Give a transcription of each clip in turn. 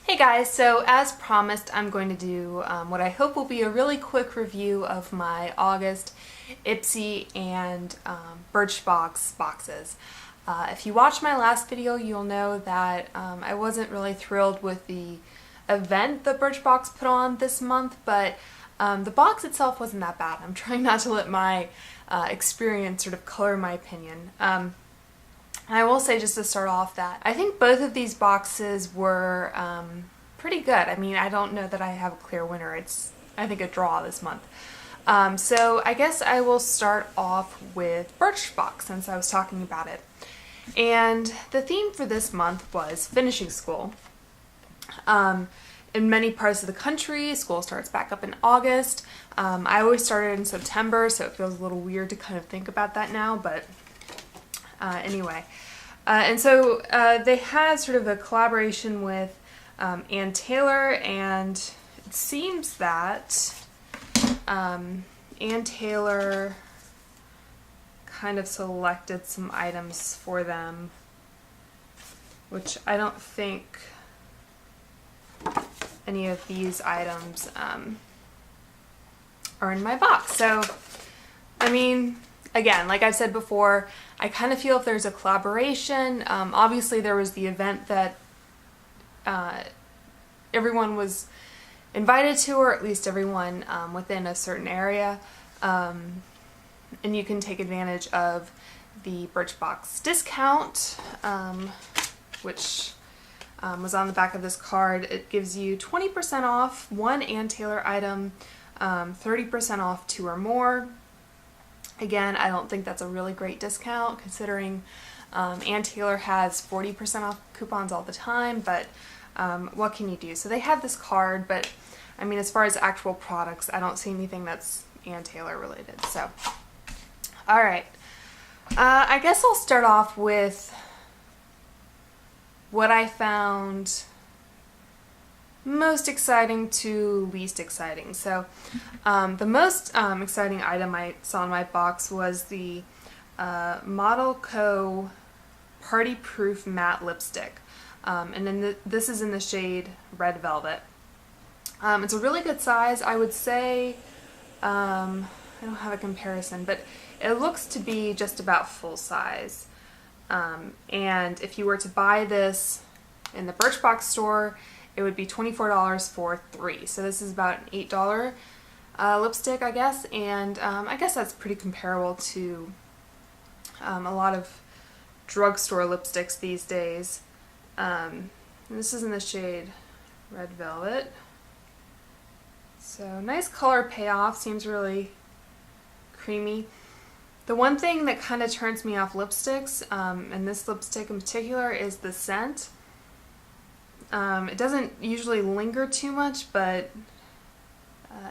Hey guys, so as promised, I'm going to do what I hope will be a really quick review of my August Ipsy and Birchbox boxes. If you watched my last video, you'll know that I wasn't really thrilled with the event that Birchbox put on this month, but the box itself wasn't that bad. I'm trying not to let my experience sort of color my opinion. I will say, just to start off, that I think both of these boxes were pretty good. I mean, I don't know that I have a clear winner. It's, I think, a draw this month. So I guess I will start off with Birchbox, since I was talking about it. And the theme for this month was finishing school. In many parts of the country, school starts back up in August. I always started in September, so it feels a little weird to kind of think about that now, but anyway. And so they had sort of a collaboration with Ann Taylor, and it seems that Ann Taylor kind of selected some items for them, which I don't think any of these items are in my box. So, I mean, again, like I've said before, I kind of feel if there's a collaboration, obviously there was the event that everyone was invited to, or at least everyone within a certain area, and you can take advantage of the Birchbox discount, which was on the back of this card. It gives you 20% off one Ann Taylor item, 30% off two or more. Again, I don't think that's a really great discount, considering Ann Taylor has 40% off coupons all the time, but what can you do? So they have this card, but I mean, as far as actual products, I don't see anything that's Ann Taylor related. So, alright. I guess I'll start off with what I found most exciting to least exciting. So the most exciting item I saw in my box was the Model Co. Party Proof Matte Lipstick. And then this is in the shade Red Velvet. It's a really good size. I would say, I don't have a comparison, but it looks to be just about full size. And if you were to buy this in the Birchbox store, it would be $24 for 3. So this is about an $8 lipstick, I guess, and I guess that's pretty comparable to a lot of drugstore lipsticks these days. This is in the shade Red Velvet. So nice color payoff, seems really creamy. The one thing that kind of turns me off lipsticks, and this lipstick in particular, is the scent. It doesn't usually linger too much, but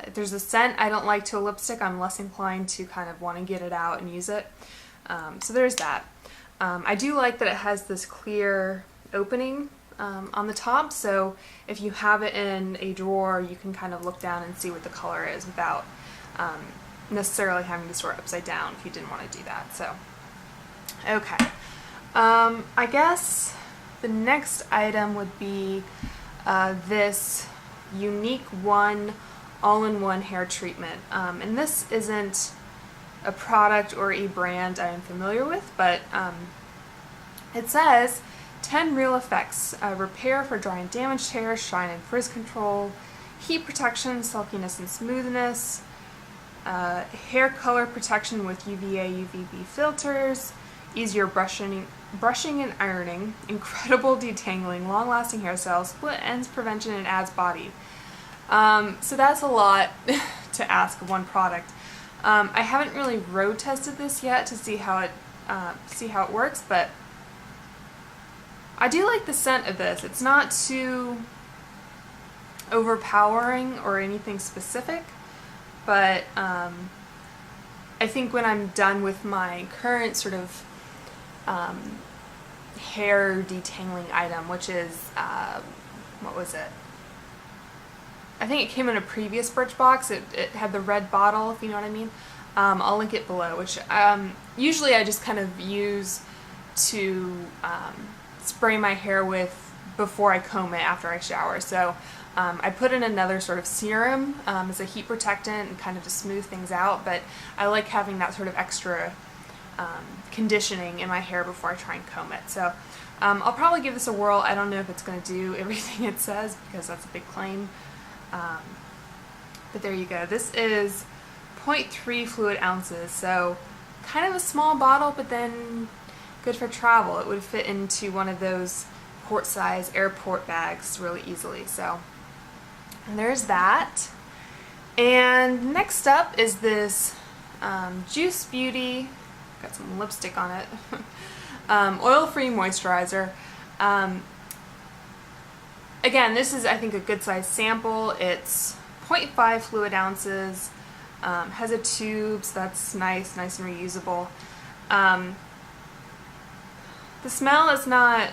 if there's a scent I don't like to a lipstick, I'm less inclined to kind of want to get it out and use it. So there's that. I do like that it has this clear opening on the top, so if you have it in a drawer, you can kind of look down and see what the color is without necessarily having to store it upside down if you didn't want to do that. So, okay. I guess the next item would be this Unique One all-in-one hair treatment. And this isn't a product or a brand I'm familiar with, but it says 10 real effects: repair for dry and damaged hair, shine and frizz control, heat protection, silkiness and smoothness, hair color protection with UVA, UVB filters, easier brushing and ironing, incredible detangling, long-lasting hairstyles, split ends prevention, and adds body. So that's a lot to ask of one product. I haven't really road tested this yet to see how it works, but I do like the scent of this. It's not too overpowering or anything specific, but I think when I'm done with my current sort of hair detangling item, which is, what was it? I think it came in a previous Birchbox. It had the red bottle, if you know what I mean. I'll link it below, which usually I just kind of use to spray my hair with before I comb it after I shower. So I put in another sort of serum as a heat protectant and kind of to smooth things out, but I like having that sort of extra conditioning in my hair before I try and comb it. So I'll probably give this a whirl. I don't know if it's going to do everything it says because that's a big claim. But there you go. This is 0.3 fluid ounces, so kind of a small bottle, but then good for travel. It would fit into one of those quart-size airport bags really easily. So and there's that. And next up is this Juice Beauty, got some lipstick on it, oil-free moisturizer. Again, this is, I think, a good size sample. It's 0.5 fluid ounces, has a tube, so that's nice and reusable. The smell is not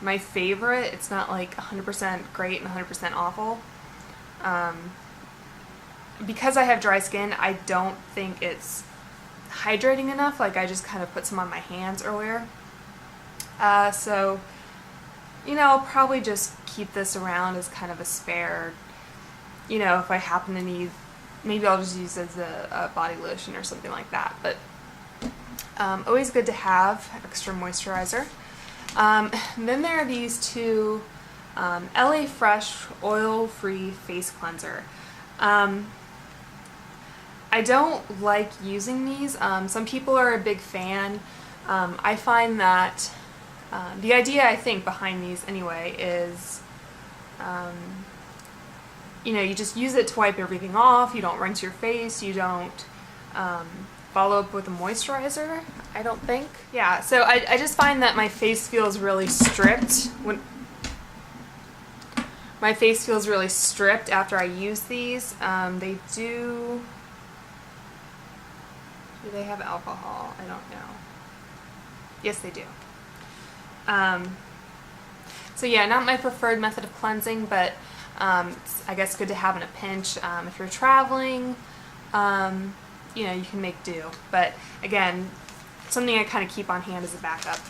my favorite. It's not like 100% great and 100% awful. Because I have dry skin, I don't think it's hydrating enough. Like, I just kind of put some on my hands earlier. So, you know, I'll probably just keep this around as kind of a spare, you know, if I happen to need, maybe I'll just use it as a body lotion or something like that. But always good to have extra moisturizer. And then there are these two LA Fresh oil-free face cleanser. I don't like using these. Some people are a big fan. I find that the idea, I think, behind these anyway is, you know, you just use it to wipe everything off. You don't rinse your face. You don't follow up with a moisturizer, I don't think. Yeah, so I just find that my face feels really stripped after I use these. They do they have alcohol? I don't know. Yes, they do. So yeah, not my preferred method of cleansing, but it's, I guess, good to have in a pinch. If you're traveling, you know, you can make do. But again, something I kind of keep on hand as a backup.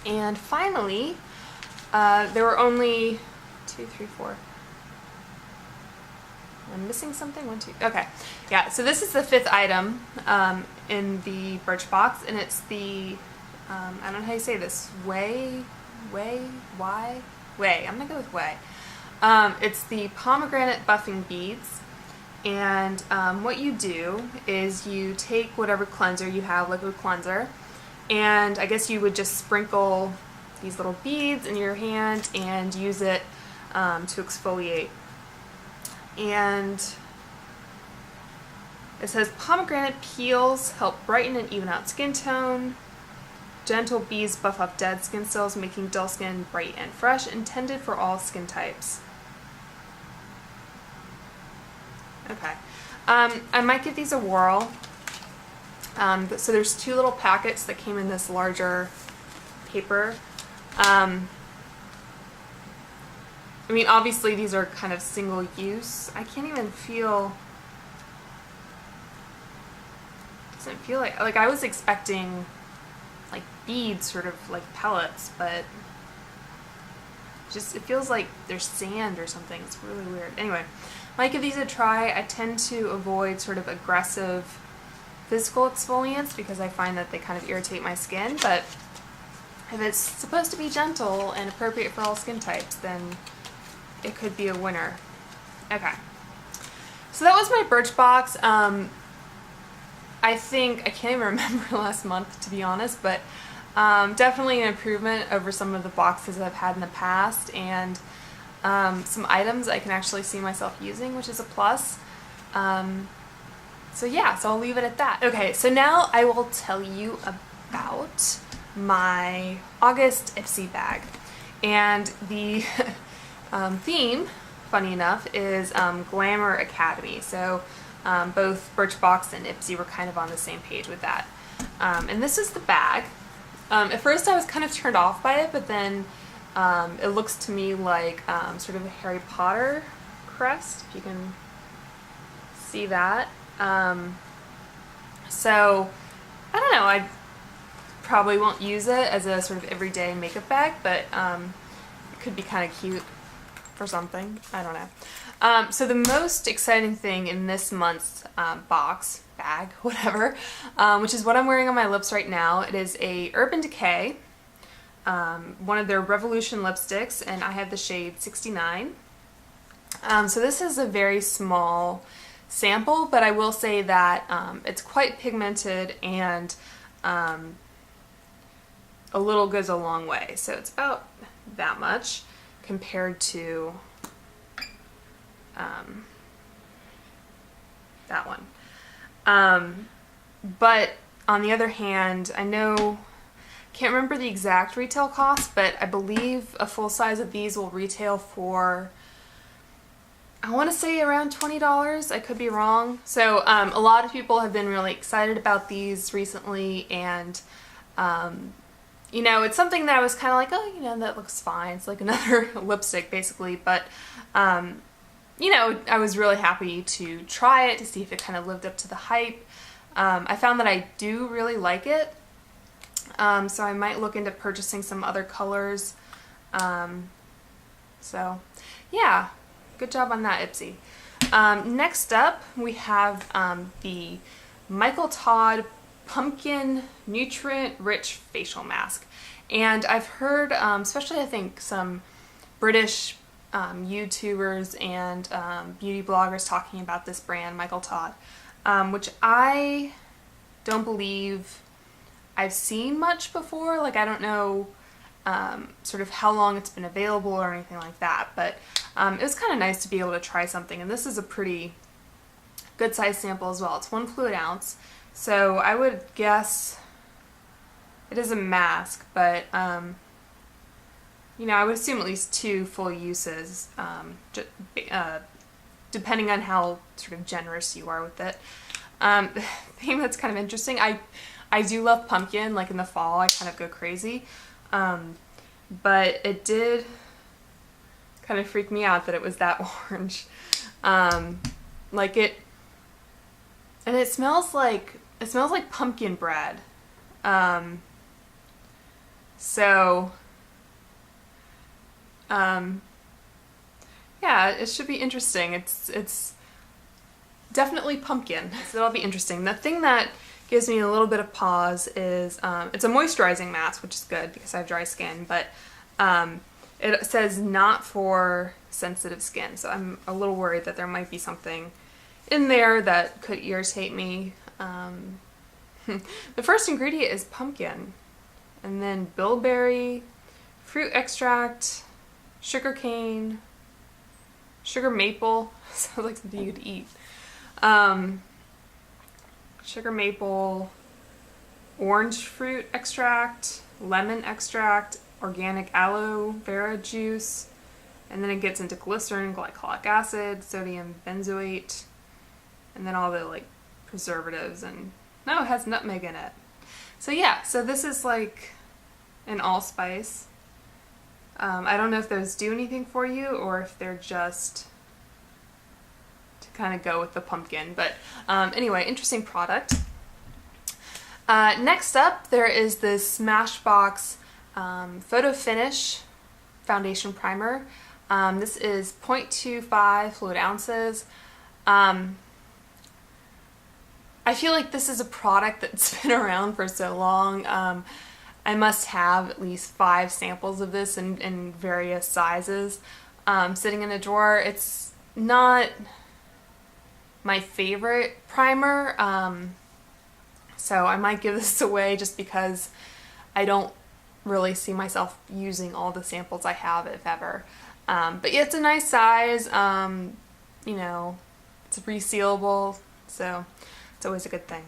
And finally, there were only 2, 3, 4. I'm missing something. 1, 2. Okay, yeah. So this is the 5th item in the Birchbox, and it's the I don't know how you say this. Whey. I'm gonna go with whey. It's the pomegranate buffing beads, and what you do is you take whatever cleanser you have, liquid cleanser, and I guess you would just sprinkle these little beads in your hand and use it to exfoliate. And it says pomegranate peels help brighten and even out skin tone. Gentle beads buff up dead skin cells, making dull skin bright and fresh. Intended for all skin types. Okay. I might give these a whirl. So there's 2 little packets that came in this larger paper. I mean, obviously these are kind of single use. I can't even feel, doesn't feel like I was expecting like beads, sort of like pellets, but just, it feels like there's sand or something. It's really weird. Anyway, might give these a try. I tend to avoid sort of aggressive physical exfoliants because I find that they kind of irritate my skin, but if it's supposed to be gentle and appropriate for all skin types, then it could be a winner. Okay. So that was my Birchbox. I think, I can't even remember last month, to be honest, but definitely an improvement over some of the boxes I've had in the past, and some items I can actually see myself using, which is a plus. So yeah, so I'll leave it at that. Okay, so now I will tell you about my August Ipsy bag. And the theme, funny enough, is Glamour Academy. So both Birchbox and Ipsy were kind of on the same page with that. And this is the bag. At first I was kind of turned off by it, but then it looks to me like sort of a Harry Potter crest, if you can see that. So, I don't know, probably won't use it as a sort of everyday makeup bag, but it could be kind of cute for something. I don't know. So the most exciting thing in this month's bag, whatever, which is what I'm wearing on my lips right now. It is a Urban Decay, one of their Revolution lipsticks, and I have the shade 69. So this is a very small sample, but I will say that it's quite pigmented, and a little goes a long way. So it's about that much compared to that one. But on the other hand, can't remember the exact retail cost, but I believe a full size of these will retail for, I want to say, around $20. I could be wrong. So a lot of people have been really excited about these recently, and you know, it's something that I was kind of like, oh, you know, that looks fine. It's like another lipstick basically, but you know, I was really happy to try it to see if it kind of lived up to the hype. I found that I do really like it, so I might look into purchasing some other colors. So yeah, good job on that, Ipsy. Next up, we have the Michael Todd Pumpkin Nutrient Rich Facial Mask. And I've heard, especially I think some British YouTubers and beauty bloggers talking about this brand, Michael Todd, which I don't believe I've seen much before. Like, I don't know sort of how long it's been available or anything like that, but it was kind of nice to be able to try something, and this is a pretty good size sample as well. It's 1 fluid ounce, so I would guess it is a mask, but you know, I would assume at least 2 full uses, depending on how sort of generous you are with it. The thing that's kind of interesting, I do love pumpkin. Like in the fall, I kind of go crazy, but it did kind of freak me out that it was that orange. Like it, and it smells like pumpkin bread. So yeah, it should be interesting. It's definitely pumpkin, so it'll be interesting. The thing that gives me a little bit of pause is it's a moisturizing mask, which is good because I have dry skin, but it says not for sensitive skin, so I'm a little worried that there might be something in there that could irritate me. The first ingredient is pumpkin, and then bilberry, fruit extract, sugar cane, sugar maple, sounds like something you could eat, sugar maple, orange fruit extract, lemon extract, organic aloe vera juice, and then it gets into glycerin, glycolic acid, sodium benzoate, and then all the like preservatives, and no, it has nutmeg in it. So yeah, so this is like an allspice. I don't know if those do anything for you or if they're just to kind of go with the pumpkin, but anyway, interesting product. Next up, there is this Smashbox Photo Finish Foundation Primer. This is 0.25 fluid ounces. I feel like this is a product that's been around for so long. I must have at least 5 samples of this in various sizes sitting in a drawer. It's not my favorite primer, so I might give this away just because I don't really see myself using all the samples I have, if ever. But yeah, it's a nice size, you know, it's resealable, so it's always a good thing.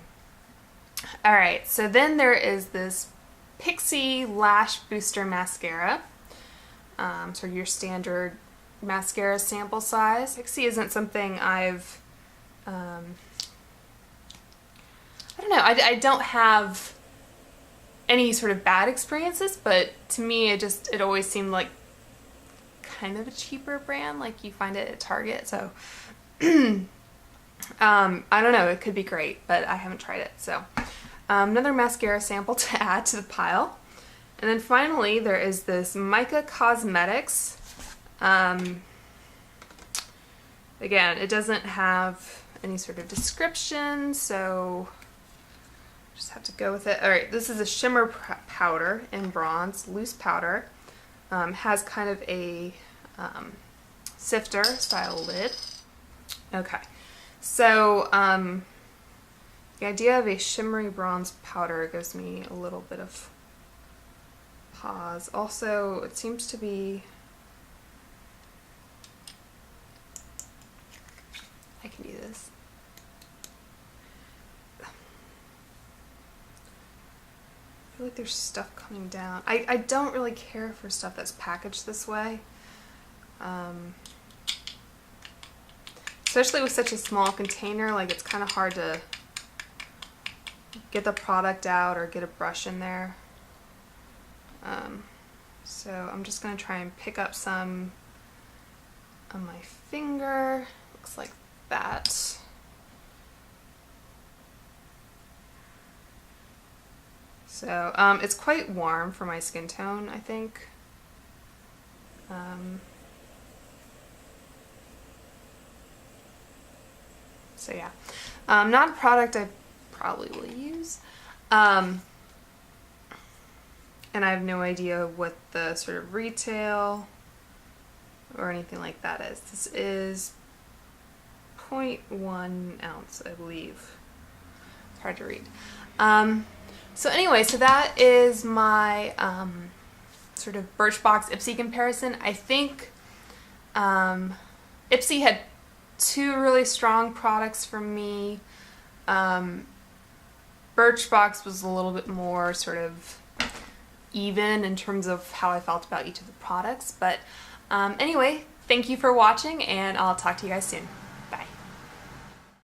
Alright, so then there is this Pixie Lash Booster Mascara, sort of your standard mascara sample size. Pixie isn't something I've, I don't know, I don't have any sort of bad experiences, but to me it always seemed like kind of a cheaper brand, like you find it at Target, so I don't know, it could be great, but I haven't tried it, so Another mascara sample to add to the pile. And then finally, there is this Mica Cosmetics. Again, it doesn't have any sort of description, so just have to go with it. Alright, this is a shimmer powder in bronze, loose powder. Has kind of a sifter style lid. Okay, so the idea of a shimmery bronze powder gives me a little bit of pause. Also, it seems to be, I can do this. I feel like there's stuff coming down. I don't really care for stuff that's packaged this way. Especially with such a small container, like it's kind of hard to get the product out or get a brush in there. So I'm just going to try and pick up some on my finger. Looks like that. So it's quite warm for my skin tone, I think. So yeah, not a product I probably will use. And I have no idea what the sort of retail or anything like that is. This is 0.1 ounce, I believe. It's hard to read. So anyway, so that is my sort of Birchbox Ipsy comparison. I think Ipsy had two really strong products for me. Birchbox was a little bit more sort of even in terms of how I felt about each of the products. But anyway, thank you for watching, and I'll talk to you guys soon.